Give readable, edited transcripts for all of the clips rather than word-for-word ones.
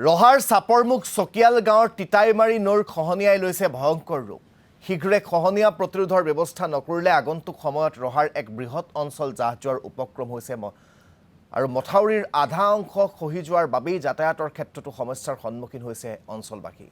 ৰহাৰ চাপৰমুখ চকিয়াল গাঁৱৰ তিতাইমাৰী নৈৰ খহনীয়াই লৈছে ভয়ংকৰ ৰূপ। শীঘ্ৰে খহনীয়া প্ৰতিৰোধৰ ব্যৱস্থা নকৰিলে আগন্তুক সময়ত ৰহাৰ এক বৃহৎ অঞ্চল জাহ যোৱাৰ উপক্ৰম হৈছে আৰু মথাউৰিৰ আধা অংশ খহি যোৱাৰ বাবেই যাতায়াতৰ ক্ষেত্ৰতো সমস্যাৰ সন্মুখীন হৈছে অঞ্চলবাসী।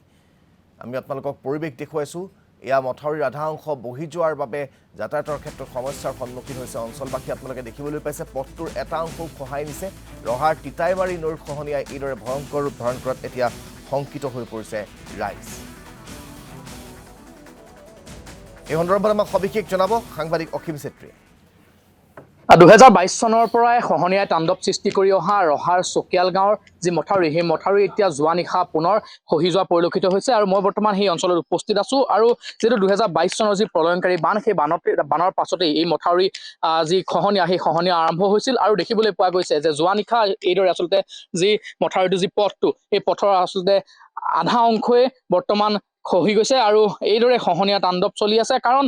আমি আপোনালোকক পৰিৱেশ দেখুৱাইছোঁ। এয়া মথাউৰিৰ আধা অংশ বহি যোৱাৰ বাবে যাতায়াতৰ ক্ষেত্ৰত সমস্যাৰ সন্মুখীন হৈছে অঞ্চলবাসী। আপোনালোকে দেখিবলৈ পাইছে পথটোৰ এটা অংশও খহাই নিছে। ৰহাৰ তিতাইমাৰী নৈৰ খহনীয়াই এইদৰে ভয়ংকৰ ৰূপ ধাৰণ কৰাত এতিয়া শংকিত হৈ পৰিছে ৰাইজ। এই সন্দৰ্ভত আমাক সবিশেষ জনাব সাংবাদিক অসীম চেত্ৰীয়ে। 2022 চনৰ পৰাই খহনীয়াই তাণ্ডৱ সৃষ্টি কৰি অহা ৰহাৰ চকিয়াল গাঁৱৰ যি মথাউৰি, সেই মথাউৰি এতিয়া যোৱা নিশা পুনৰ খহি যোৱা পৰিলক্ষিত হৈছে আৰু মই বৰ্তমান সেই অঞ্চলত উপস্থিত আছোঁ। আৰু যিহেতু 2022 চনৰ যি প্ৰলয়ংকাৰী বান, সেই বানৰ পাছতেই এই মথাউৰি যি খহনীয়া, সেই খহনীয়া আৰম্ভ হৈছিল আৰু দেখিবলৈ পোৱা গৈছে যে যোৱা নিশা এইদৰে আচলতে যি মথাউৰিটো যি পথটো, এই পথৰ আচলতে আধা অংশই বৰ্তমান খহি গৈছে আৰু এইদৰে খহনীয়া তাণ্ডৱ চলি আছে। কাৰণ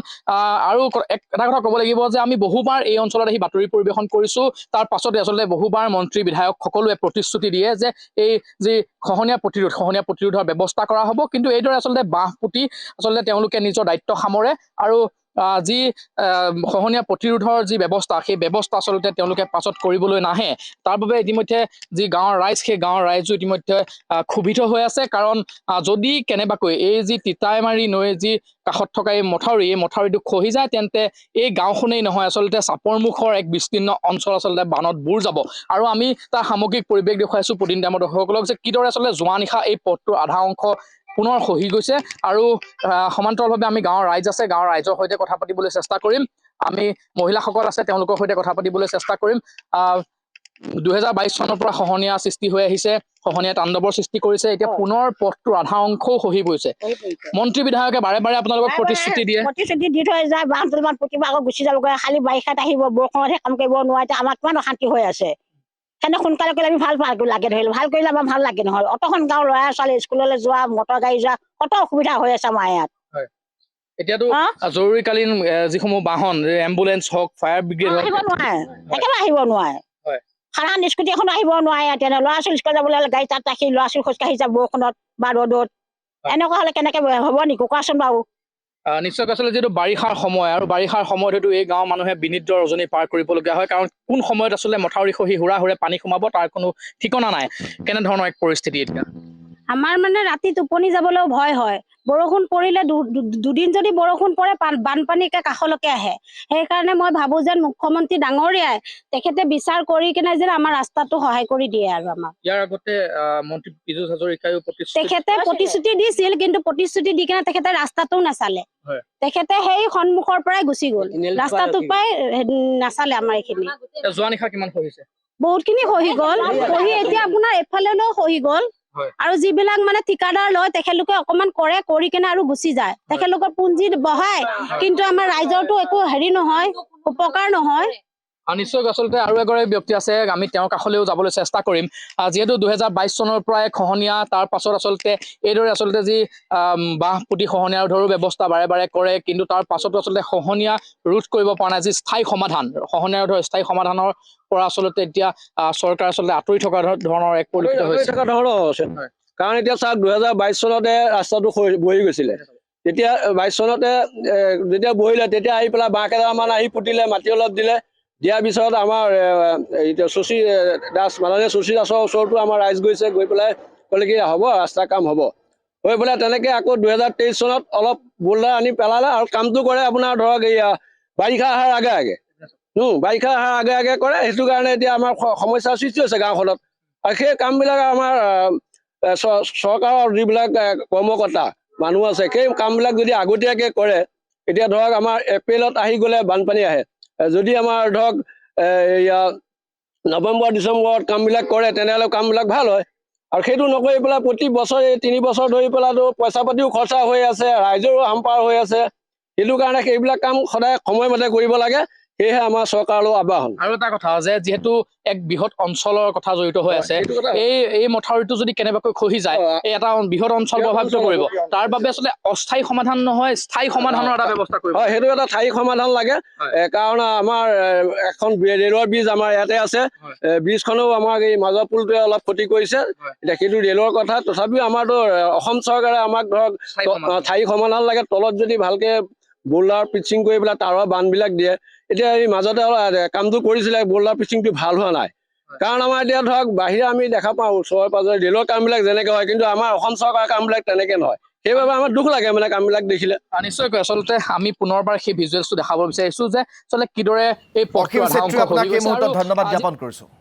আৰু এটা কথা ক'ব লাগিব যে আমি বহুবাৰ এই অঞ্চলত আহি বাতৰি পৰিৱেশন কৰিছোঁ। তাৰ পাছতে আচলতে বহুবাৰ মন্ত্ৰী বিধায়ক সকলোৱে প্ৰতিশ্ৰুতি দিয়ে যে এই যি খহনীয়া প্ৰতিৰোধৰ ব্যৱস্থা কৰা হ'ব, কিন্তু এইদৰে আচলতে বাঁহ পুতি আচলতে তেওঁলোকে নিজৰ দায়িত্ব সামৰে আৰু যি খহনীয়া প্ৰতিৰোধৰ যি ব্যৱস্থা, সেই ব্যৱস্থা আচলতে তেওঁলোকে পাছত কৰিবলৈ নাহে। তাৰ বাবে ইতিমধ্যে যি গাঁৱৰ ৰাইজ, সেই গাঁৱৰ ৰাইজো ইতিমধ্যে ক্ষোভিত হৈ আছে। কাৰণ যদি কেনেবাকৈ এই যি তিতাইমাৰী নৈৰ যি কাষত থকা এই মথাউৰিটো খহি যায়, তেন্তে এই গাঁওখনেই নহয় আচলতে চাপৰমুখৰ এক বিস্তীৰ্ণ অঞ্চল আচলতে বানত বুৰ যাব। আৰু আমি তাৰ সামগ্ৰিক পৰিৱেশ দেখুৱাইছোঁ প্ৰতিদিন টাইমত দৰ্শকসকলক যে কিদৰে আচলতে যোৱা নিশা এই পথটোৰ আধা অংশ পুনৰ খহি গৈছে। আৰু সমান্তৰালভাৱে আমি গাঁৱৰ ৰাইজ আছে, গাঁৱৰ ৰাইজৰ সৈতে কথা পাতিবলৈ চেষ্টা কৰিম। আমি মহিলাসকল আছে, তেওঁলোকৰ সৈতে কথা পাতিবলৈ চেষ্টা কৰিম। 2022 চনৰ পৰা খহনীয়া সৃষ্টি হৈ আহিছে, খহনীয়া তাণ্ডৱৰ সৃষ্টি কৰিছে। এতিয়া পুনৰ পথটোৰ আধা অংশও খহি পৰিছে। মন্ত্ৰী বিধায়কে বাৰে বাৰে আপোনালোকক প্ৰতিশ্ৰুতি দি থৈ যায়, বাঁহ দুডালমান পুতিব আকৌ গুচি যাবগৈ। খালি বাৰিষাত আহিব, বৰষুণতহে কাম কৰিব নোৱাৰে। এতিয়া আমাৰ কিমান অশান্তি হৈ আছে। সেনে সোনকালে কৰিলে আমি ভাল লাগে, ধৰিলোঁ ভাল কৰিলে আমাৰ ভাল লাগে। নহয় অতখন গাঁৱৰ ল'ৰা ছোৱালী স্কুললৈ যোৱা, মটৰ গাড়ী যোৱা, কত অসুবিধা হৈ আছে আমাৰ ইয়াত। এতিয়াতো জৰুৰীকালীন যিসমূহ বাহন, এম্বুলেন্স হওক, ফায়াৰ ব্ৰিগেড হওক, আহিব নোৱাৰে, একেবাৰে আহিব নোৱাৰে। সাধাৰণ স্কুটি এখন আহিব নোৱাৰে। এতিয়া ল'ৰা ছোৱালী স্কুল যাবলৈ হ'লে গাড়ী তাত ৰাখি ল'ৰা ছোৱালী খোজকাঢ়ি যাব বৰষুণত বা ৰ'দত। এনেকুৱা হ'লে কেনেকে হ'ব নেকি কোৱাচোন বাৰু। নিশ্চয় আচলতে যিহেতু বাৰিষাৰ সময়, আৰু বাৰিষাৰ সময়ত হয়তো এই গাঁৱৰ মানুহে বিনিদ্ৰ ৰজনী পাৰ কৰিবলগীয়া হয়। কাৰণ কোন সময়ত আচলতে মথাউৰি খহি হুৰা হুৰে পানী সোমাব তাৰ কোনো ঠিকনা নাই। কেনেধৰণৰ এক পৰিস্থিতি এতিয়া? আমাৰ মানে ৰাতি টোপনি যাবলৈও ভয় হয়। বৰষুণ পৰিলে দুদিন যদি বৰষুণ পৰে বানপানী কাষলৈকে আহে। সেইকাৰণে মই ভাবো যেন মুখ্যমন্ত্ৰী ডাঙৰীয়াই তেখেতে বিচাৰ কৰি কিনে যেন আমাৰ ৰাস্তাটো সহায় কৰি দিয়ে। আৰু আমাৰ ইয়াৰ আগতে মন্ত্ৰী পীযুষ হাজৰিকায়ো তেখেতে প্ৰতিশ্ৰুতি দিছিল, কিন্তু প্ৰতিশ্ৰুতি দি কিনে তেখেতে ৰাস্তাটোও নাচালে। তেখেতে সেই সন্মুখৰ পৰাই গুচি গ'ল, ৰাস্তাটো পাই নাচালে। আমাৰ এইখিনি যোৱা নিশা কিমান খহিছে? বহুত খিনি খহি গ'ল। খহি এতিয়া আপোনাৰ এফালেও খহি গ'ল। আৰু যিবিলাক মানে ঠিকাদাৰ লয়, তেখেতলোকে অকমান কৰে, কৰি কেনে আৰু গুচি যায়। তেখেতলোকৰ পুঞ্জি বঢ়ায়, কিন্তু আমাৰ ৰাইজৰটো একো হেৰি নহয়, উপকাৰ নহয়। নিশ্চয় আচলতে আৰু এগৰাকী ব্যক্তি আছে, আমি তেওঁৰ কাষলৈও যাবলৈ চেষ্টা কৰিম। যিহেতু 2022 চনৰ পৰাই খহনীয়া, তাৰ পাছত আচলতে এইদৰে আচলতে যি বাঁহ পুতি খহনীয়া ৰোধৰো ব্যৱস্থা বাৰে বাৰে কৰে, কিন্তু তাৰ পাছতো আচলতে খহনীয়া ৰোধ কৰিব পৰা নাই। যি স্থায়ী সমাধান, খহনীয়া ৰোধৰ স্থায়ী সমাধানৰ পৰা আচলতে এতিয়া চৰকাৰ আচলতে আঁতৰি থকা ধৰণৰ এক পৰিলক্ষিত হৈছে। কাৰণ এতিয়া চাওক, 2022 চনতে ৰাস্তাটো বহি গৈছিলে। তেতিয়া 22 চনতে যেতিয়া বহিলে, তেতিয়া আহি পেলাই বাঁহ কেইডালমান আহি পুতিলে, মাটি অলপ দিলে। দিয়াৰ পিছত আমাৰ শশী দাস, মাননীয় শশী দাসৰ ওচৰতো আমাৰ ৰাইজ গৈছে, গৈ পেলাই ক'লে কি হ'ব, ৰাস্তাৰ কাম হ'ব। হৈ পেলাই তেনেকৈ আকৌ 2023 চনত অলপ বোল্ডাৰ আনি পেলালে আৰু কামটো কৰে আপোনাৰ ধৰক এয়া বাৰিষা অহাৰ আগে আগে। বাৰিষা অহাৰ আগে আগে কৰে। সেইটো কাৰণে এতিয়া আমাৰ সমস্যাৰ সৃষ্টি হৈছে গাঁওখনত। আৰু সেই কামবিলাক আমাৰ চৰকাৰৰ যিবিলাক কৰ্মকৰ্তা মানুহ আছে, সেই কামবিলাক যদি আগতীয়াকৈ কৰে, এতিয়া ধৰক আমাৰ এপ্ৰিলত আহি গ'লে বানপানী আহে। যদি আমাৰ ধৰক নৱেম্বৰ ডিচেম্বৰত কামবিলাক কৰে, তেনেহ'লে কামবিলাক ভাল হয়। আৰু সেইটো নকৰি পেলাই প্ৰতি বছৰে 3 বছৰ ধৰি পেলাইতো পইচা পাতিও খৰচা হৈ আছে, ৰাইজৰো হাম্পাৰ হৈ আছে। সেইটো কাৰণে সেইবিলাক কাম সদায় সময়মতে কৰিব লাগে। সেয়েহে আমাৰ চৰকাৰলৈ আহ্বান। আৰু এটা কথা যে যিহেতু এক বৃহৎ অঞ্চলৰ কথা জড়িত হৈ আছে, সেইটো কথা। এই মথাউৰিটো যদি কেনেবাকৈ খহি যায় এই এটা বৃহৎ অঞ্চল প্ৰভাৱিত কৰিব। তাৰ বাবে আচলতে অস্থায়ী সমাধান নহয়, স্থায়ী সমাধানৰ এটা ব্যৱস্থা কৰিব। হয়, সেইটো এটা স্থায়ী সমাধান লাগে। কাৰণ আমাৰ এখন ৰেলৰ ব্ৰিজ আমাৰ ইয়াতে আছে। ব্ৰিজখনেও আমাক এই মাজৰ পুলটোৱে অলপ ক্ষতি কৰিছে। এতিয়া সেইটো ৰেলৰ কথা, তথাপিও আমাৰতো অসম চৰকাৰে আমাক ধৰক স্থায়ী সমাধান লাগে। তলত যদি ভালকে বোল্ডাৰ পিচিং কৰি পেলাই তাঁৰৰ বান্ধবিলাক দিয়ে। এতিয়া এই মাজতে কামটো কৰিছিলে, বোল্ডাৰ পিচিংটো ভাল হোৱা নাই। কাৰণ আমাৰ এতিয়া ধৰক বাহিৰে আমি দেখা পাওঁ ওচৰে পাজৰে ৰেলৰ কামবিলাক যেনেকে হয়, কিন্তু আমাৰ অসম চৰকাৰৰ কামবিলাক তেনেকে নহয়। সেইবাবে আমাৰ দুখ লাগে মানে কামবিলাক দেখিলে। নিশ্চয়কৈ আচলতে আমি পুনৰবাৰ সেই ভিজুৱেলছটো দেখাব বিচাৰিছো যে আচলতে কিদৰে এই পথটো অসীম আধা চেত্ৰী অংশ আপোনাক খহি এই গৈছে। মুহূৰ্তত আৰু ধন্যবাদ আজি- জ্ঞাপন কৰিছোঁ।